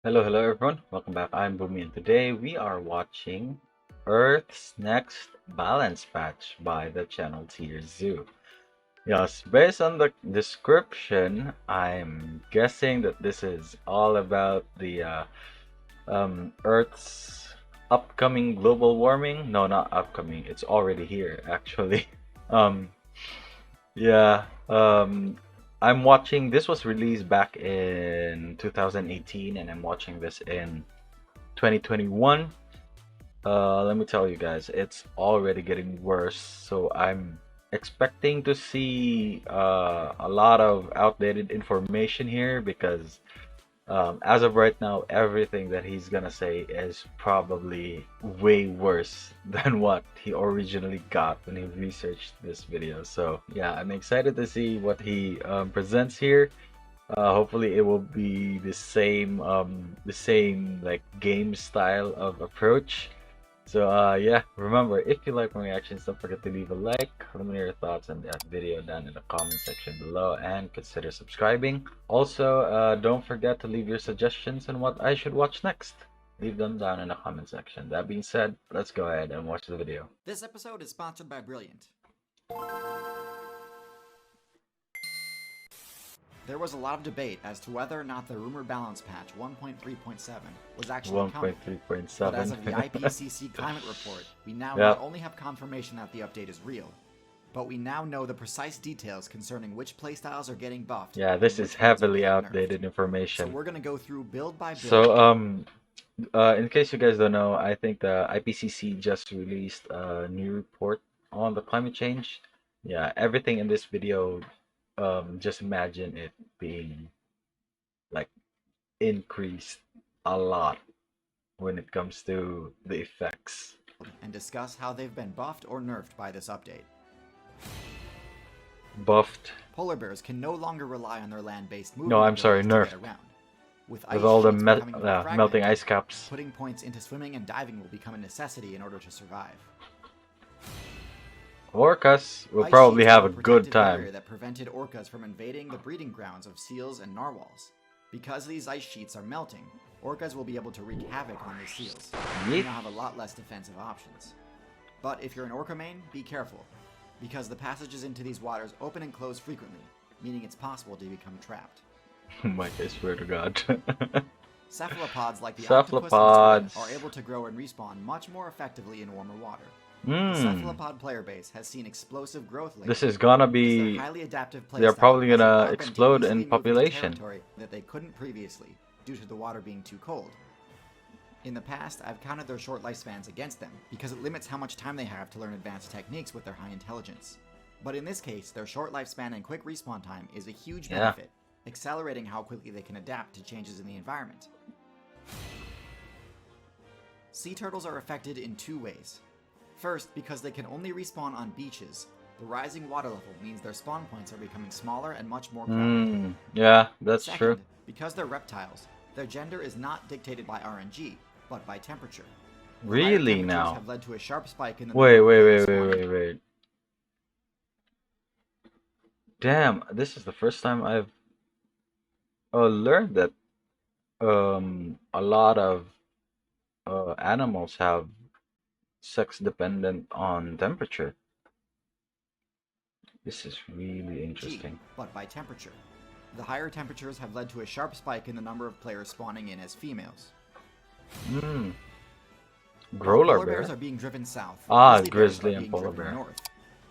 Hello everyone. Welcome back. I'm Bumi, and today we are watching Earth's Next Balance Patch by the channel TierZoo. Yes, based on the description, I'm guessing that this is all about the Earth's upcoming global warming. No, not upcoming. It's already here, actually. Um, yeah. I'm watching. This was released back in 2018, and I'm watching this in 2021. Let me tell you guys, it's already getting worse. So I'm expecting to see a lot of outdated information here because as of right now, everything that he's gonna say is probably way worse than what he originally got when he researched this video. So yeah, I'm excited to see what he presents here. Hopefully it will be the same like game style of approach. So yeah, remember, if you like my reactions, don't forget to leave a like, let me know your thoughts on that video down in the comment section below, and consider subscribing. Also, don't forget to leave your suggestions on what I should watch next. Leave them down in the comment section. That being said, let's go ahead and watch the video. This episode is sponsored by Brilliant. There was a lot of debate as to whether or not the rumored balance patch 1.3.7 was actually coming. 1.3.7. But as of the IPCC climate report, we now Yep. not only have confirmation that the update is real, but we now know the precise details concerning which playstyles are getting buffed. Yeah, this and is which ones are heavily getting outdated nerfed. So information. we're gonna go through build by build. So in case you guys don't know, I think the IPCC just released a new report on the climate change. Yeah, everything in this video, just imagine it being like increased a lot when it comes to the effects. And discuss how they've been buffed or nerfed by this update. Buffed. Polar bears can no longer rely on their land-based movement No, I'm sorry, abilities to nerfed. get around. With With ice all the sheets becoming more melting fragmented, ice caps. putting points into swimming and diving will become a necessity in order to survive. Orcas will Ice probably sheets have were a good protective barrier time. that prevented orcas from invading the breeding grounds of seals and narwhals. Because these ice sheets are melting, orcas will be able to wreak havoc on these seals. You Yeet. now have a lot less defensive options. But if you're an orca main, be careful, because the passages into these waters open and close frequently, meaning it's possible to become trapped. Mike, I swear to God. Cephalopods like the Cephalopods. octopus and squid are able to grow and respawn much more effectively in warmer water. The cephalopod player base has seen explosive growth lately. This is gonna as be. their highly adaptive They're playstyle probably has gonna allowed them to explode easily in move into population. territory that they couldn't previously, due to the water being too cold. In the past, I've counted their short lifespans against them, because it limits how much time they have to learn advanced techniques with their high intelligence. But in this case, their short lifespan and quick respawn time is a huge benefit, accelerating how quickly they can adapt to changes in the environment. Sea turtles are affected in two ways. First, because they can only respawn on beaches, the rising water level means their spawn points are becoming smaller and much more crowded. Yeah, that's Second, true. because they're reptiles, their gender is not dictated by RNG, but by temperature. The higher Really temperatures now? have led to a sharp spike in the Wait, number of players wait, spawning. wait. Damn, this is the first time I've learned that a lot of animals have sex dependent on temperature. This is really interesting. But by temperature. The higher temperatures have led to a sharp spike in the number of players spawning in as females. Hmm. While Growler polar bear. bears are being driven south, Ah, bears grizzly are and being polar driven bear. north.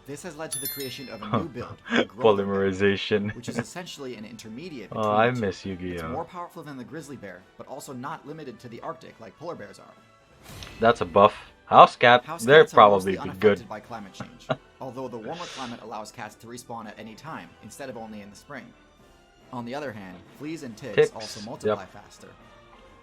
This has led to the creation of a new build, the Growler bear, Polymerization. which is essentially an intermediate Oh, between I the two. miss Yu-Gi-Oh. It's more powerful than the grizzly bear, but also not limited to the Arctic like polar bears are. That's a buff. House cat. House They're cats are probably mostly be unaffected good. by climate change, although the warmer climate allows cats to respawn at any time, instead of only in the spring. On the other hand, fleas and ticks also multiply faster.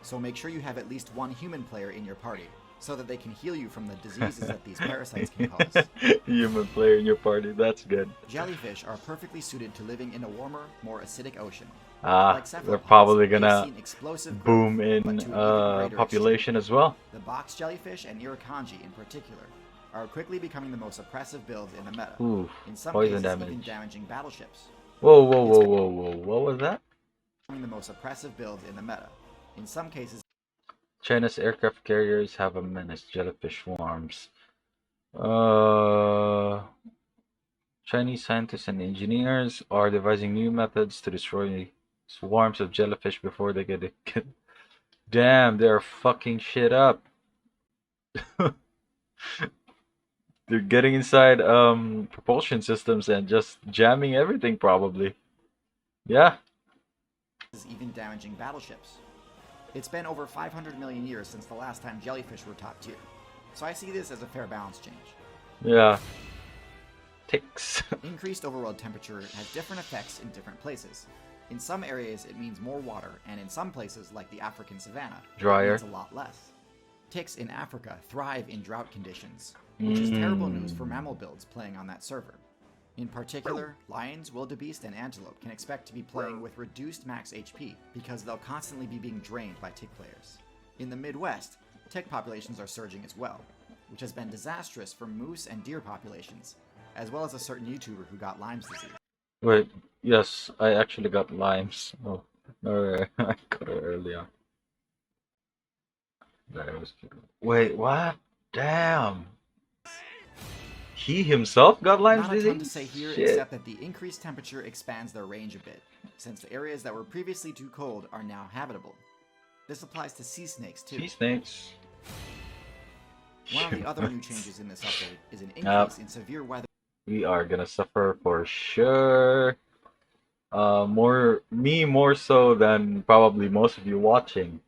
So make sure you have at least one human player in your party, so that they can heal you from the diseases that these parasites can cause. Human player in your party. That's good. Jellyfish are perfectly suited to living in a warmer, more acidic ocean. Ah, Like they're cephalopods, probably they've gonna seen explosive boom growth, in but to an even greater population as well. The box jellyfish and irukandji in particular are quickly becoming the most oppressive builds in the meta, Ooh, in some poison cases even damage. damaging battleships. Whoa. What was that? Becoming the most oppressive builds in the meta, In some cases, China's aircraft carriers have a menace, jellyfish swarms. Uh, Chinese scientists and engineers are devising new methods to destroy swarms of jellyfish before they get. Damn, they're fucking shit up. They're getting inside propulsion systems and just jamming everything probably. Yeah. even damaging battleships. It's been over 500 million years since the last time jellyfish were top tier, so I see this as a fair balance change. Yeah. Ticks. Increased overworld temperature has different effects in different places. In some areas it means more water, and in some places, like the African savanna, Drier. it means a lot less. Ticks in Africa thrive in drought conditions, which is terrible news for mammal builds playing on that server. In particular, lions, wildebeest, and antelope can expect to be playing with reduced max HP because they'll constantly be being drained by tick players. In the Midwest, tick populations are surging as well, which has been disastrous for moose and deer populations, as well as a certain YouTuber who got Lyme's disease. Wait, yes, I actually got limes. Oh, alright, I got it earlier. That was Wait, what? Damn. He himself got Lyme's Not a disease? ton to say here, Shit. except that the increased temperature expands their range a bit, since the areas that were previously too cold are now habitable. This applies to sea snakes too. Sea snakes. One of the other new changes in this update is an increase in severe weather. We are gonna suffer for sure. More so than probably most of you watching,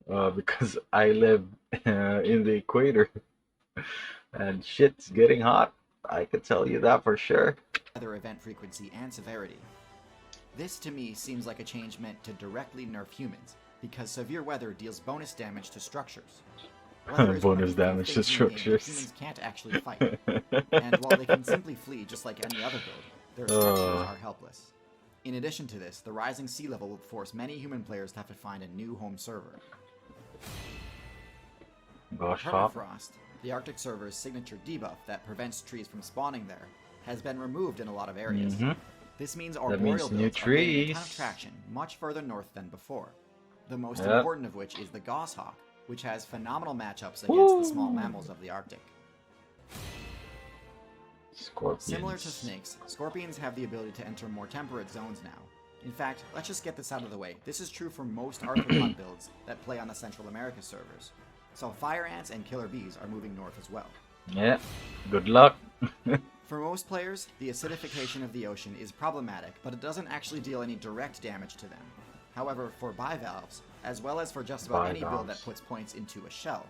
because I live in the equator, and shit's getting hot. I can tell you that for sure. Weather event frequency and severity. This to me seems like a change meant to directly nerf humans, because severe weather deals bonus damage to structures. Weather is one of Bonus the few damage to things in the game that structures. humans can't actually fight, and while they can simply flee just like any other build, their structures are helpless. In addition to this, the rising sea level will force many human players to have to find a new home server. Gosh, hop. Permafrost, the Arctic server's signature debuff that prevents trees from spawning there, has been removed in a lot of areas. This means arboreal new builds are gaining a ton trees. of traction much further north than before. The most Yep. important of which is the goshawk, which has phenomenal matchups against the small mammals of the Arctic. Scorpions. Similar to snakes, scorpions have the ability to enter more temperate zones now. In fact, let's just get this out of the way. This is true for most arthropod builds that play on the Central America servers. So fire ants and killer bees are moving north as well. Yeah. Good luck. For most players, the acidification of the ocean is problematic, but it doesn't actually deal any direct damage to them. However, for bivalves, as well as for just about any build that Bivalves. puts points into a shell,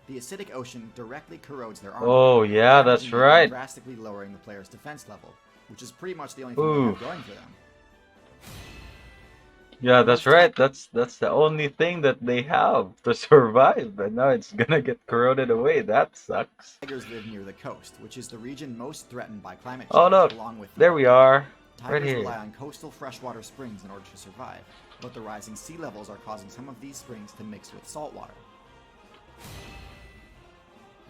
the acidic ocean directly corrodes their armor. Oh yeah, that's damaging them and right. drastically lowering the player's defense level, which is pretty much the only thing they have Oof. going for them. Yeah, that's right. That's the only thing that they have to survive, and now it's gonna get corroded away. That sucks. Tigers live near the coast, which is the region most threatened by climate change, Oh look, along with there we are, right Tigers here. rely on coastal freshwater springs in order to survive, but the rising sea levels are causing some of these springs to mix with salt water.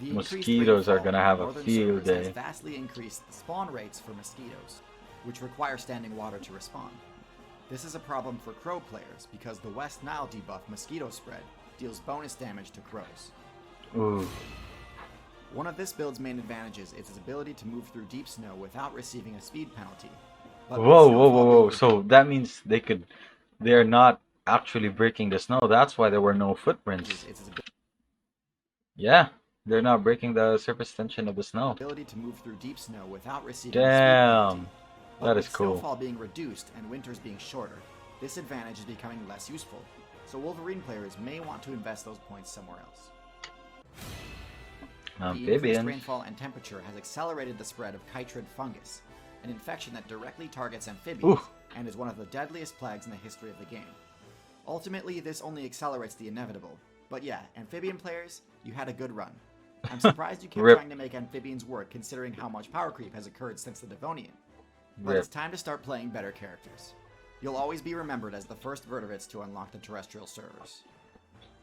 The increased Mosquitoes are rainfall gonna in have a northern field servers has day. vastly increased the spawn rates for mosquitoes, which require standing water to respawn. This is a problem for crow players because the West Nile debuff Mosquito Spread deals bonus damage to crows. Ooh, One of this build's main advantages is its ability to move through deep snow without receiving a speed penalty. But with snowfall being So that means they're not actually breaking the snow. That's why there were no footprints. its Yeah, they're not breaking the surface tension of the snow. ability to move through deep snow without receiving a speed Damn, penalty. But that with is cool. snowfall being reduced and winters being shorter, this advantage is becoming less useful, so Wolverine players may want to invest those points somewhere else. The increased Amphibians. rainfall and temperature has accelerated the spread of chytrid fungus, an infection that directly targets amphibians Ooh. and is one of the deadliest plagues in the history of the game. Ultimately, this only accelerates the inevitable, but yeah, amphibian players, you had a good run. I'm surprised you kept Rip. trying to make amphibians work considering how much power creep has occurred since the Devonian. But Rip. it's time to start playing better characters. You'll always be remembered as the first vertebrates to unlock the terrestrial servers.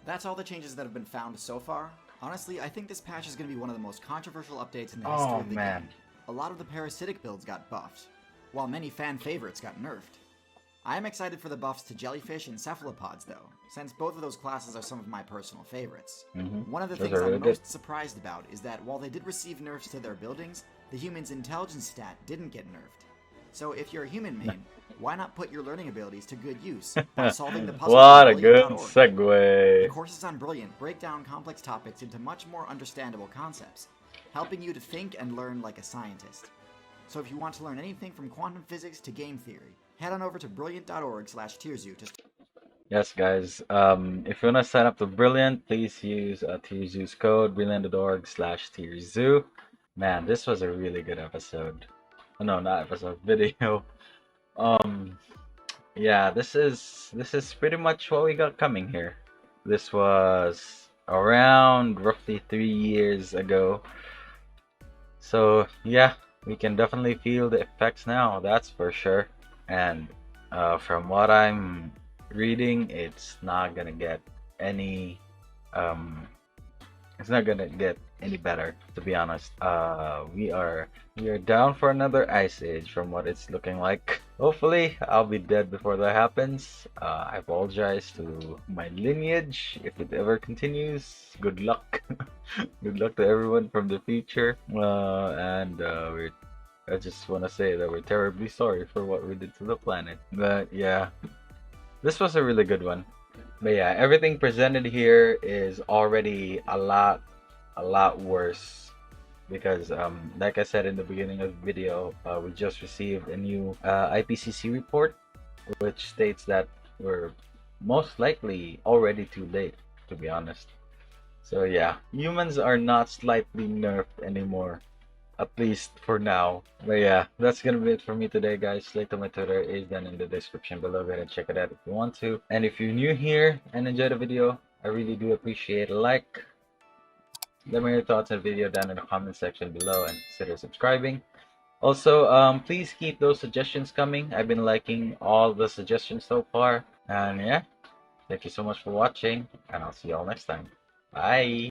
That's all the changes that have been found so far. Honestly, I think this patch is going to be one of the most controversial updates in the history Oh of the man. game. A lot of the parasitic builds got buffed, while many fan favorites got nerfed. I am excited for the buffs to jellyfish and cephalopods, though, since both of those classes are some of my personal favorites. One of the Those things are I'm really good. most surprised about is that while they did receive nerfs to their buildings, the human's intelligence stat didn't get nerfed. So if you're a human main, why not put your learning abilities to good use by solving the puzzles What on a good Brilliant.org? The segue. courses on Brilliant break down complex topics into much more understandable concepts, helping you to think and learn like a scientist. So if you want to learn anything from quantum physics to game theory, head on over to brilliant.org/TierZoo to Yes, guys. If you want to sign up to Brilliant, please use TierZoo's code, brilliant.org/TierZoo. Man, this was a really good episode. No, not episode, video. Um, yeah, this is pretty much what we got coming here. This was around roughly 3 years ago. So yeah, we can definitely feel the effects now, that's for sure. And from what I'm reading, any um, it's not gonna get any better, to be honest. We are down for another ice age from what it's looking like. Hopefully, I'll be dead before that happens. I apologize to my lineage if it ever continues. Good luck. Good luck to everyone from the future. I just want to say that we're terribly sorry for what we did to the planet. But yeah, this was a really good one. But yeah, everything presented here is already a lot worse because like I said in the beginning of the video, we just received a new IPCC report which states that we're most likely already too late, to be honest. So yeah, humans are not slightly nerfed anymore, at least for now. But yeah, that's gonna be it for me today, guys. Link to my Twitter is down in the description below. Go ahead and check it out if you want to. And if you're new here and enjoy the video, I really do appreciate a like. Let me know your thoughts on the video down in the comment section below and consider subscribing. Also, please keep those suggestions coming. I've been liking all the suggestions so far. And yeah, thank you so much for watching, and I'll see you all next time. Bye!